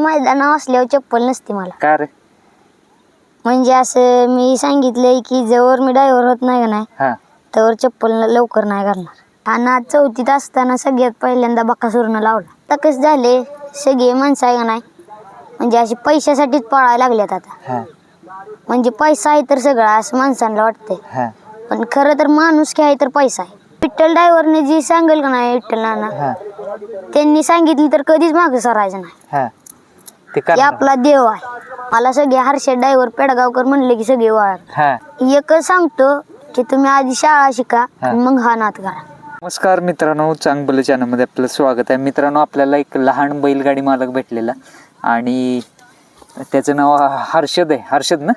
मैदानावर असल्यावर चप्पल नसते मला. का रे? म्हणजे असं मी सांगितलंय की जवळ मी ड्रायव्हर होत नाही का नाही हा तर चप्पल लवकर नाही घालणार. आणि आज चौथीत असताना सगळ्यात पहिल्यांदा बकासूरनं लावला. आता कसं झाले सगळे माणसं आहे का नाही म्हणजे अशी पैशासाठीच पळायला लागल्यात आता. हा म्हणजे पैसा आहे तर सगळं असं माणसांना वाटतंय, हा पण खरं तर माणूस आहे तर पैसा आहे. विठ्ठल ड्रायव्हरने जी सांगेल का नाही विठ्ठल नाना हा त्यांनी सांगितली तर कधीच मागे सरायचं नाही. हा ते की करणार. आपला देव आहे. मला सगळे हर्षद ड्रायव्हर पेडगावकर म्हणले की सगळे वळा. हा एकच सांगतो की तुम्ही आधी शाळा शिका मग हा नाद करा. नमस्कार मित्रांनो, चांगलं चॅनलमध्ये आपलं स्वागत आहे. मित्रांनो, आपल्याला एक लहान बैलगाडी मालक भेटलेला आणि त्याचं नाव हर्षद आहे. हर्षद ना?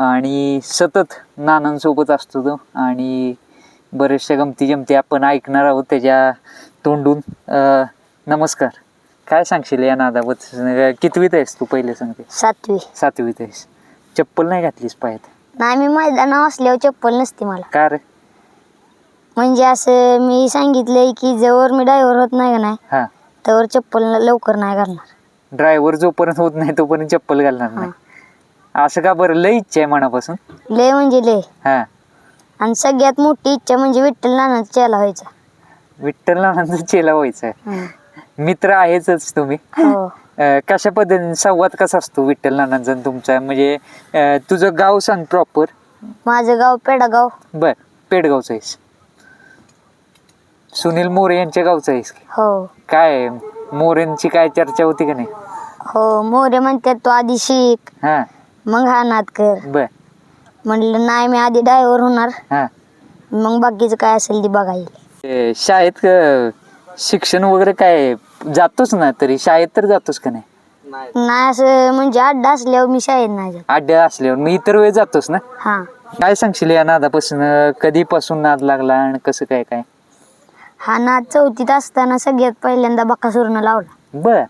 आणि सतत नानांसोबत असतो तो आणि बरेचशा गमती जमती आपण ऐकणार आहोत त्याच्या तोंडून. नमस्कार, काय सांगशील या नादाबद्दल? कितवीत आहेस तू पहिले सांगते? सातवीत आहेस. चप्पल नाही घातलीस पायात? नाही, मी मैदानावर असल्यावर चप्पल नसते मला. का रे? म्हणजे असं मी सांगितलंय की जवळ मी ड्रायव्हर होत नाही का नाही हा तर चप्पल लवकर नाही घालणार. ड्रायव्हर जोपर्यंत होत नाही तोपर्यंत चप्पल घालणार नाही. असं का बरं? लय इच्छा आहे मनापासून? लय म्हणजे लय. हा आणि सगळ्यात मोठी इच्छा म्हणजे विठ्ठल नानाचा चेला व्हायचा. विठ्ठल नानांचा चेला व्हायचा. मित्र आहेच तुम्ही. हो. कशा पद्धतीने संवाद कसा असतो विठ्ठल नानांचा तुमचा? म्हणजे तुझं गाव सांग प्रॉपर. माझं गाव पेडगाव. बर, पेडगावचं आहेस. सुनील मोरे यांच्या गावचं आहेस? हो. काय मोरेंची काय चर्चा होती का नाही? हो, मोरे म्हणतात तू आधी शिक हा मग हा नाद कर. बर. म्हणलं नाही, मी आधी ड्रायव्हर होणार हा मग बाकीचं काय असेल ते बघायला. शाळेत शिक्षण वगैरे काय जातोच ना? तरी शाळेत तर जातोस का नाही? नाही, असं म्हणजे अड्डा असल्यावर मी शाळेत नाही जात. अड्डा असल्यावर मी इतर वेळ जातोस ना? हा. काय सांगशील या नादापासून? कधीपासून नाद लागला आणि कसं काय काय? हा नाद चौथीत असताना सगळ्यात पहिल्यांदा बकासूरनं लावला. बर.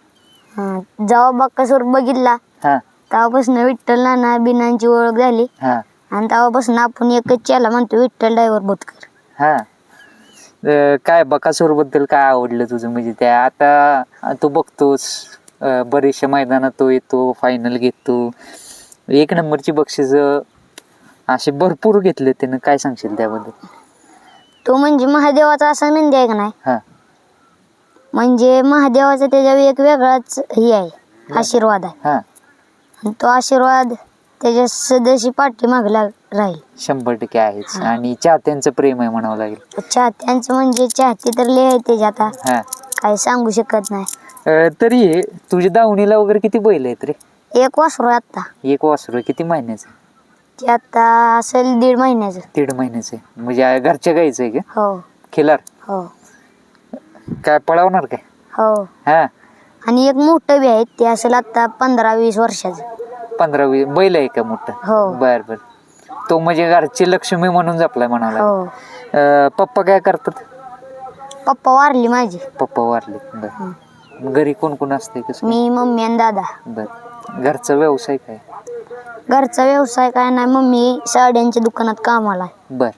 जेव्हा बकासूर बघितला हा तेव्हापासून विठ्ठल नाना बिनांची ओळख झाली. हा आणि तेव्हापासून आपण एकच चेला म्हणतो, विठ्ठल ड्रायव्हर बोतकर. हा काय बकासूर बद्दल काय आवडलं तुझं? म्हणजे त्या आता तू बघतोस बरेचशा मैदानात तो येतो, फायनल घेतो, एक नंबरची बक्षीस असे भरपूर घेतले त्यानं. काय सांगशील त्याबद्दल? तो म्हणजे महादेवाचा असा नंदी आहे का नाही, हा म्हणजे महादेवाचा त्याच्यावर एक वेगळाच हे आहे, आशीर्वाद आहे. हा आणि तो आशीर्वाद त्याच्या सदस्य पाठीमागे राहील. 100% आहेच. आणि चाहत्यांचं प्रेम आहे म्हणावं लागेल. चाहत्यांचं म्हणजे चाहते तर लय आहे त्याच्या, आता हा काय सांगू शकत नाही. तरी तुझ्या दावणीला वगैरे किती बैल आहेत रे? एक वासरू आहे आता. एक वासरू. किती महिन्याचं? ते आता असेल 1.5 महिन्याचं. 1.5 महिन्याचं आहे. म्हणजे घरच्या गाईचं आहे का? हो. खिलार? हो. काय पळवणार काय? हो. हा. आणि एक मोठं बी आहे, ते असेल आता 15-20 वर्षाचं. 15-20 बैल आहे का मोठं? हो. बर बर. तो म्हणजे घरची लक्ष्मी म्हणून जपलाय म्हणाला. हो. पप्पा काय करतात? पप्पा वारली माझी. पप्पा वारले. बर. घरी कोण कोण असते? कसं? मी, मम्मी आणि दादा. बर. घरचा व्यवसाय काय? घरचा व्यवसाय काय नाही, मम्मी साड्यांच्या दुकानात कामाला आहे. बर.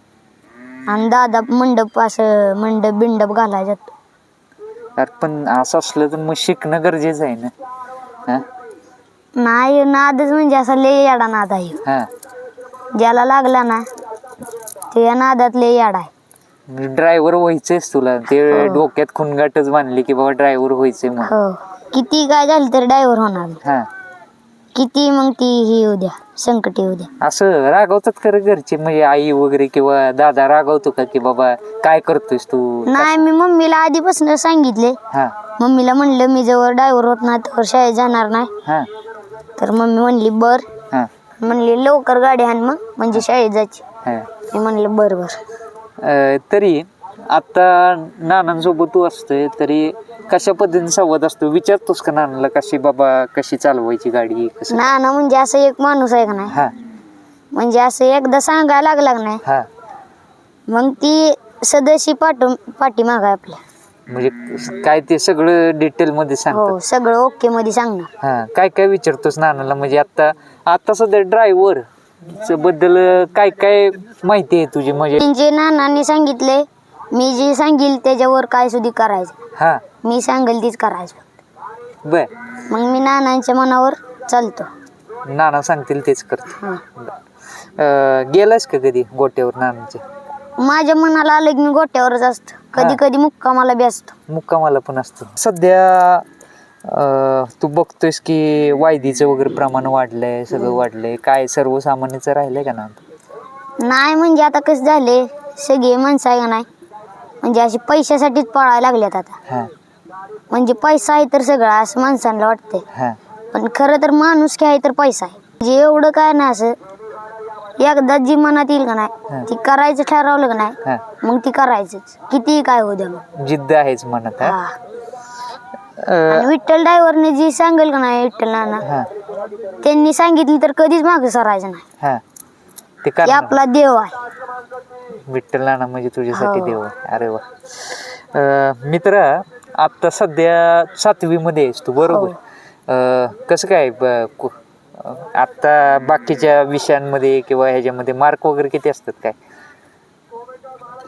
आणि दादा असं मंडप बिंडप घालायला जातो. पण असं असलं तर मग शिकणं गरजेचं आहे ना? हा नाही, नादच म्हणजे असा लय याडा नाद आहे. हा. ज्याला लागला ना ते या नादात लय याडा आहे. ड्रायव्हर व्हायचंच तुला? ते डोक्यात खुणगाटच बांधली की बाबा ड्रायव्हर व्हायचंय म्हणून? हो. किती काय झालं तर ड्रायव्हर होणार. हा. किती मग ती ही येऊ द्या, संकट येऊ द्या. असं रागवतात खरं घरचे? म्हणजे आई वगैरे किंवा दादा रागवतो का की बाबा काय करतोयस तू? नाही, मी मम्मीला आधीपासून सांगितले. हा. मम्मीला म्हणलं मी जवळ ड्रायव्हर होत नाही तर शाळेत जाणार नाही. हा. तर मम्मी म्हणली बर. हा. म्हणली लवकर गाडी आण मग, म्हणजे शाळेत जायची. हा. मी म्हणलं बर बर. तरी आता नानांसोबत तू असतोय तरी कशा पद्धतीने संवाद असतो? विचारतोस का नानाला कशी बाबा कशी चालवायची गाडी? कसं? नाना म्हणजे असं एक माणूस आहे का नाही, हा. म्हणजे असं एकदा सांगायला लागला नाही हा. मग ती सदस्य पाठीमाग आहे आपल्या. म्हणजे काय ते सगळं डिटेल मध्ये सांगतात? हो, सगळं ओके मध्ये सांगणार. हा. काय काय विचारतोस नानाला? म्हणजे आता सध्या ड्रायव्हर बद्दल काय काय माहिती आहे तुझी? म्हणजे जे नानांनी सांगितले, मी जे सांगेल त्याच्यावर काय सुद्धा करायचं. हा. मी सांगेल तीच करायचं. बर. मग मी नानांच्या मनावर चालतो. नाना सांगतील तेच करतो. हा. गेलास का कधी गोट्यावर नानांच्या? माझ्या मनाला आलं की मी गोट्यावरच असतो. कधी कधी मुक्कामाला बी असतो. मुक्कामाला पण असतो. सध्या तू बघतोयस की वायदीचं वगैरे प्रमाण वाढलंय, सगळं वाढलंय. काय सर्वसामान्यचं राहिलंय का ना? नाही म्हणजे आता कसं झाले, सगळे माणसं आहे का नाही म्हणजे अशी पैशासाठीच पळायला लागल्यात आता. हा म्हणजे पैसा आहे तर सगळं असं माणसांना वाटतंय. हा पण खरं तर माणूस काय तर पैसा आहे. म्हणजे एवढं काय नाही, असं एकदा जी मनात येईल का नाही ती करायचं ठरवलं का नाही मग ती करायचंच, कितीही काय होऊ द्या. मग जिद्द आहेच म्हणत. हा. आणि विठ्ठल ड्रायव्हरने जी सांगेल का नाही, विठ्ठल नाना त्यांनी सांगितलं तर कधीच मागे सरायचं नाही. ते आपला देव आहे. विठ्ठल नाना म्हणजे तुझ्यासाठी हो. देव आहे. अरे वा. मित्र, आता सध्या 7वी मध्ये आहेस तू, बरोबर? कसं काय आता बाकीच्या विषयांमध्ये किंवा ह्याच्यामध्ये मार्क वगैरे किती असतात काय?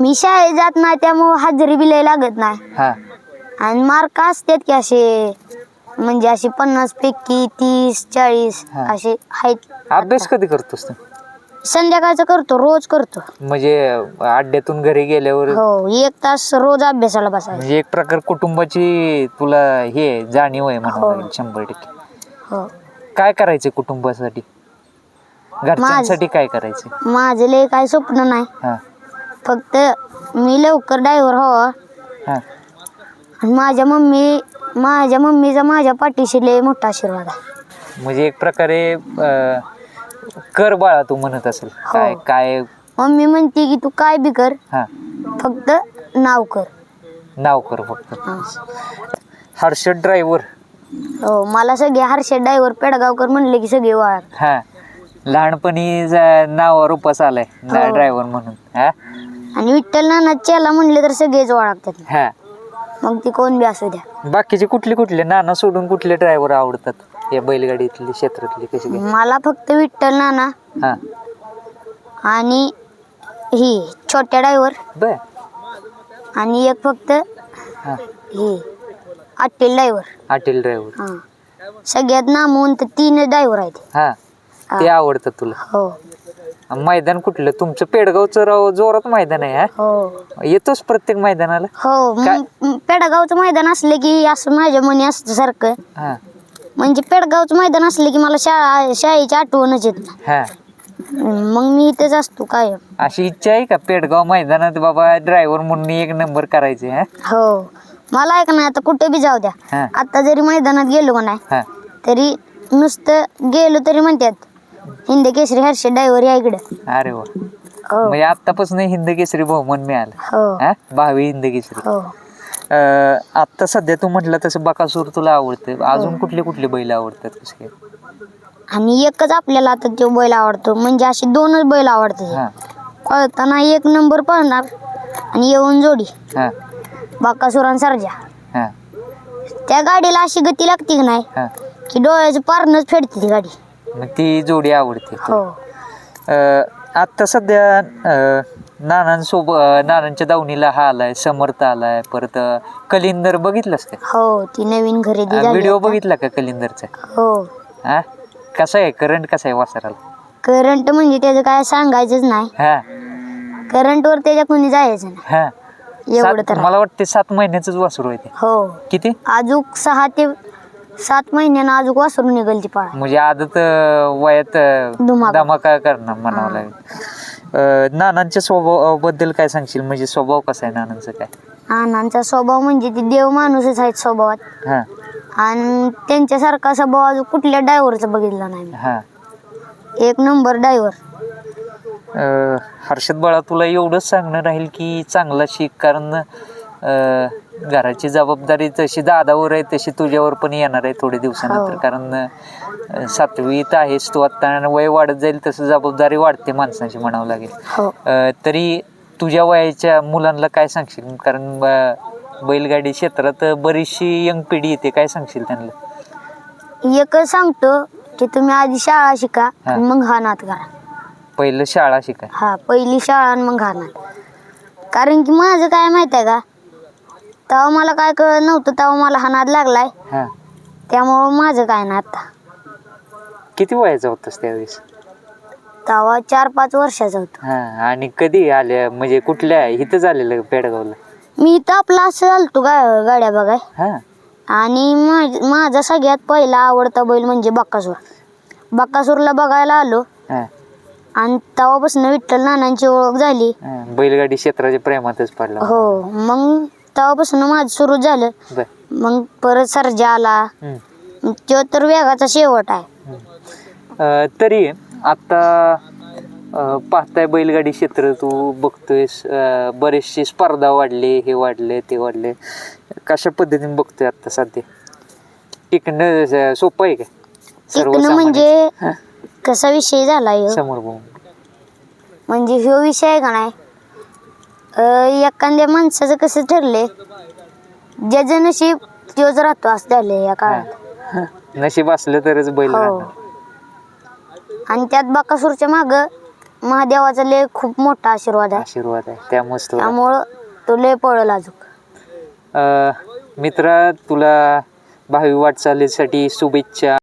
मी शाळेत जात नाही त्यामुळे हजेरी बी लय लागत नाही. हा. आणि मार्क असतात की असे, म्हणजे असे 50 पैकी 30 40 असे आहेत. अभ्यास कधी करतोस तू? संध्याकाळचं करतो, रोज करतो. म्हणजे अड्ड्यातून घरी गेल्यावर? हो, 1 तास रोज अभ्यासाला बसायचं. म्हणजे एक प्रकार कुटुंबाची तुला हे जाणीव आहे म्हणावं लागेल 100%. हो. काय करायचं कुटुंबासाठी, घरच्यांसाठी काय करायचं? माझं लय काय स्वप्न नाही, हा फक्त मी लवकर ड्रायव्हर व्हावा. हा. आणि माझ्या मम्मीचा माझ्या पाठीशी लय मोठा आशीर्वाद आहे. म्हणजे एक प्रकारे कर बाळा तू म्हणत असेल. काय काय मम्मी म्हणते की तू काय बी कर, हा फक्त नाव कर. नाव कर फक्त. हा. हर्षद ड्रायव्हर. हो, मला सगळे हर्षद ड्रायव्हर पेडगावकर म्हणले की सगळे ओळख. हा, लहानपणी नावावर उपास आलाय ड्रायव्हर म्हणून. हा. आणि विठ्ठल नाना चेला म्हणले तर सगळेच ओळखतात. हा. मग ती कोण बी असू द्या. बाकीचे कुठले नाना सोडून कुठले ड्रायव्हर आवडतात या बैलगाडीतले क्षेत्रातले? कसे काय? मला फक्त विठ्ठल नाना हा. आणि ही छोट्या ड्रायव्हर, बर. आणि एक फक्त हा. ही अट्टेल ड्रायव्हर. अटेल ड्रायव्हर. हा. सगळ्यात नामवंत 3 ड्रायव्हर आहेत. हा, ते आवडतं तुला? हो. मैदान कुठलं तुमचं? पेडगावचं राव जोरात मैदान आहे. हा, हो. येतोस प्रत्येक मैदानाला? हो, मग पेडगावचं मैदान असलं की असं माझ्या मनी असतं सारखं. हा म्हणजे पेडगावचं मैदान असलं की मला शाळेची आठवणच येत नाही. हा. मग मी इथेच असतो कायम. अशी इच्छा आहे का पेडगाव मैदानात बाबा ड्रायव्हर म्हणून 1 नंबर करायचे? हा. हो, मला आहे का नाही आता कुठे बी जाऊ द्या, हा. आता जरी मैदानात गेलो का नाही हा. तरी नुसतं गेलो तरी म्हणतात हिंद केसरी हर्षद ड्रायव्हर या इकडे. अरे वा. हो. म्हणजे आतापासून हिंद केसरी बहुमान मिळालं. हो. हा, 12वी हिंद केसरी. हो. आता सध्या तू म्हटलं तसं बकासूर तुला आवडतं. अजून कुठले बैल आवडतात? कसे काय? आणि एकच आपल्याला आता तो बैल आवडतो, म्हणजे असे 2च बैल आवडतात. हा पळताना 1 नंबर पळणार आणि येऊन जोडी हा बकासूर आणि सर्जा. हा त्या गाडीला अशी गती लागते की नाही हा. की डोळ्याचं पारणच फेडते ती गाडी. मग ती जोडी आवडते. हो. आत्ता सध्या नानांच्या दावणीला हा आलाय, समर्थ आलाय, परत कलिंदर बघितलंस का? हो, ती नवीन खरेदी झाली. व्हिडिओ बघितला का कलिंदरचा? हो. हा, कसा आहे करंट? कसा आहे वासराला? करंट म्हणजे त्याचं काय सांगायचंच नाही. हा करंट वर त्याच्या कोणी जायचं नाही. हा. एवढं तर मला वाटते 7 महिन्याचंच वासरू आहे ते. हो. किती? अजूक 6 ते 7 महिन्यानं अजूक वासरू निघेल ती पाळा. म्हणजे आदत वयात धमाका करणार म्हणावं लागेल. नानांच्या स्वभावाबद्दल काय सांगशील? म्हणजे स्वभाव कसा आहे नानांचा? काय नानांचा स्वभाव म्हणजे ते देव माणूसच आहेत स्वभावात. हा आणि त्यांच्यासारखा स्वभाव अजून कुठल्या ड्रायव्हरचा बघितला नाही. हा. 1 नंबर ड्रायव्हर. हर्षद बाळा, तुला एवढंच सांगणं राहील की चांगला शिक, कारण घराची जबाबदारी जशी दादावर आहे तशी तुझ्यावर पण येणार आहे थोडे दिवसानंतर. कारण 7वीत आहेस तू आता, वय वाढत जाईल तसं जबाबदारी वाढते माणसाची म्हणावं लागेल. तरी तुझ्या वयाच्या मुलांना काय सांगशील? कारण बैलगाडी क्षेत्रात बरीचशी यंग पिढी येते, काय सांगशील त्यांना? एकच सांगतो की तुम्ही आधी शाळा शिका मग हा नाद करा. पहिलं शाळा शिका. हा, पहिली शाळा आणि मग हा नाद. कारण की माझं काय माहित आहे का, तेव्हा मला काय कळत नव्हतं, तेव्हा मला हा नाद लागलाय. त्यामुळं माझं काय ना आता. किती वयाचा होतास त्यावेळेस? तेव्हा 4-5 वर्षाचा होतो. हा, आणि कधी आल्या म्हणजे कुठल्या इथं झालेलं पेडगावला? मी इथं आपला असं आलतो गाड्या बघाय. हा आणि माझा सगळ्यात पहिला आवडता बैल म्हणजे बकासूर. बकासूरला बघायला आलो हा आणि तेव्हापासून विठ्ठल नानांची ओळख झाली. हा, बैलगाडी क्षेत्राच्या प्रेमातच पडला. हो, मग तेव्हापासून माझं सुरू झालं. बर. मग परत सर्जा आला, तो तर वेगाचा शेवट आहे. तरी आता पाहताय बैलगाडी क्षेत्र तू बघतोयस, बरेचसे स्पर्धा वाढले, हे वाढले ते वाढले. कशा पद्धतीने बघतोय आता सध्या? टिकणं सोपं आहे का? टिकणं म्हणजे कसा विषय झालाय समोर बघून म्हणजे ह्यो विषय आहे का नाही, एखाद्या माणसाचं कसं ठरले, ज्याचं नशीब तोच राहतो असं झालंय या काळात. नशीब असलं तरच बैल हो. राहणार. आणि त्यात बकासूरच्या माग महादेवाचा लय खूप मोठा आशीर्वाद आहे. आशीर्वाद आहे त्यामुळेच तो. त्यामुळं तो लय पळल अजून. मित्रा, तुला भावी वाटचालीसाठी शुभेच्छा.